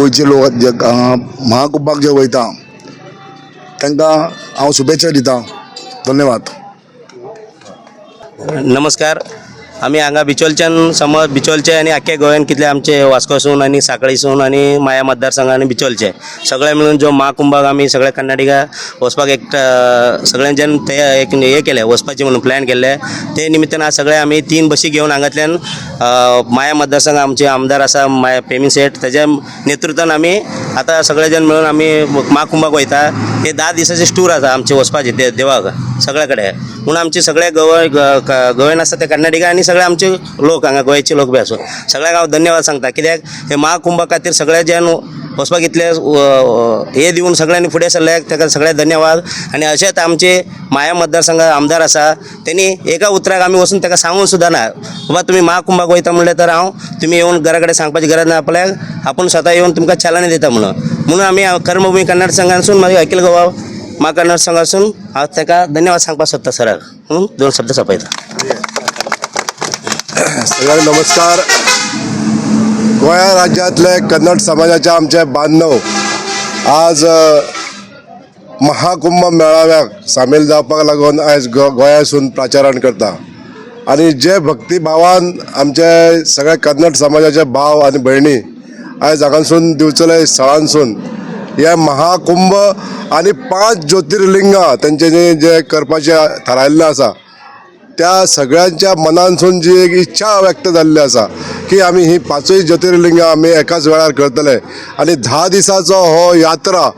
गोयचे लोक जे महाकुंभाक जे वयता तांकां हांव शुभेच्छा दिता. धन्यवाद. नमस्कार. आम्ही हांगा बिचोलच्यान समज बिचोलचे आनी आख्या गोंयान कितले आमचे वास्कोसून आनी सांकळीसून आनी माया मतदारसंघ आनी बिचोलचे सगळे मिळून जो महाकुंभाक आमी सगळे कन्नडिगा वचपाक एक सगळ्यांच्यान ते एक हे केले वचपाचे म्हणून प्लॅन केल्ले. ते निमित्तान आज सगळे आमी 3 बसी घेवन हांगातल्यान माया मतदारसंघ आमचे आमदार आसा माया पेमी सेठ त्याच्या नेतृत्वान आमी आतां सगळे जण मिळून आमी महाकुंभाक वयता. हे 10 दिसाचे टूर आसा आमचे वचपाचे ते देवाक सगळे कडेन. म्हणून आमचे सगळे गोंयान आसा ते कन्नडिगा आनी सगळे आमचे लोक हांगा गोंयचे लोक बी आसूं सगळ्यांक हांव धन्यवाद सांगता. कित्याक हे महाकुंभा खातीर सगळे जेन वचपाक इतले हे दिवन सगळ्यांनी फुडें सरल्याक ताका सगळे धन्यवाद. आनी अशेंच आमचे माया मतदारसंघ आमदार आसा तेणी एका उतराक आमी वचून ताका सांगून सुद्दां ना बाबा तुमी महाकुंभाक वयता म्हणलें तर हांव तुमी येवन घरा कडेन सांगपाची गरज ना आपल्याक आपूण स्वता येवन तुमकां चालनी दिता म्हणून आमी कर्मभूमी कन्नड संघासून मागीर अखिल गोवा कन्नड संघासून हांव ताका धन्यवाद सांगपाक सोदता सराक म्हणून 2 शब्द सोंपयता. सगळ्यांना नमस्कार. गोंया राज्यांतले कन्नड समाजाचे आमचे बांधव आज महाकुंभ मेळाव्याक सामील जावपाक लागून आयज गोंयासून प्रचारण करता. आनी जे भक्तिभावान आमचे सगळे कन्नड समाजाचे भाव आनी भयणी आयज हांगासून दिवचले स्थळांसून हे महाकुंभ आनी 5 ज्योतिर्लिंगां तेंच्यांनी जे करपाचे थारायल्लें आसा त्या सगळ्यांच्या मनांसून जी एक इच्छा व्यक्त जाल्ली आसा की आमी ही 5 ज्योतिर्लिंगां आमी एकाच वेळार करतले आनी 10 दिसाचो हो यात्रा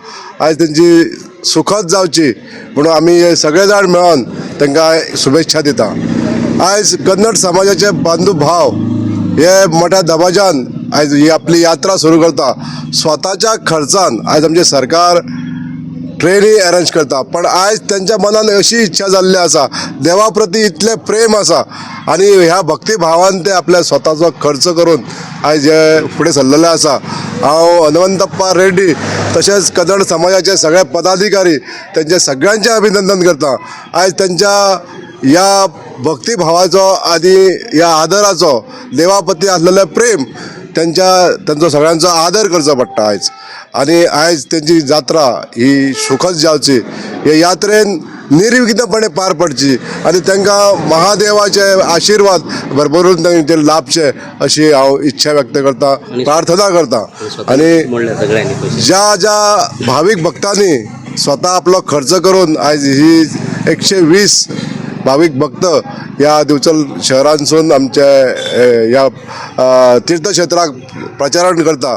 आयज तेंची सुखद जावची म्हणून आमी हे सगळे जाण मेळोन तांकां शुभेच्छा दिता. आयज कन्नड समाजाचे बांदू भाव हे मोठ्या दबाज्यान आयज ही आपली यात्रा सुरू करता. स्वताच्या खर्चान आयज आमचे सरकार ट्रेनी अरेंज करता पण आयज त्यांच्या मनान अशी इच्छा जाल्ली आसा देवा प्रती इतले प्रेम आसा आनी ह्या भक्तिभावान ते आपल्या स्वताचो खर्च करून आयज हे फुडें सरलेले आसा. हांव हनुमंतप्पा रेड्डी तशेंच कन्नड समाजाचे सगळे पदाधिकारी त्यांचे सगळ्यांचे अभिनंदन करता. आयज त्यांच्या ह्या भक्तिभावाचो आनी ह्या आदराचो देवा प्रती आसलेले प्रेम त्यांचो सगळ्यांचो आदर करचो पडटा आयज. आनी आयज तेंची जात्रा ही सुखद जावची हे यात्रेन निर्विघ्नपणे पार पडची आनी तांकां महादेवाचे आशिर्वाद भरभरून ते लाभचे अशी हांव इच्छा व्यक्त करता प्रार्थना करता. आनी ज्या भावीक भक्तांनी स्वता आपलो खर्च करून आयज ही 120 भावीक भक्त ह्या दिवचल शहरांसून आमचे ह्या तीर्थक्षेत्राक प्रचारण करता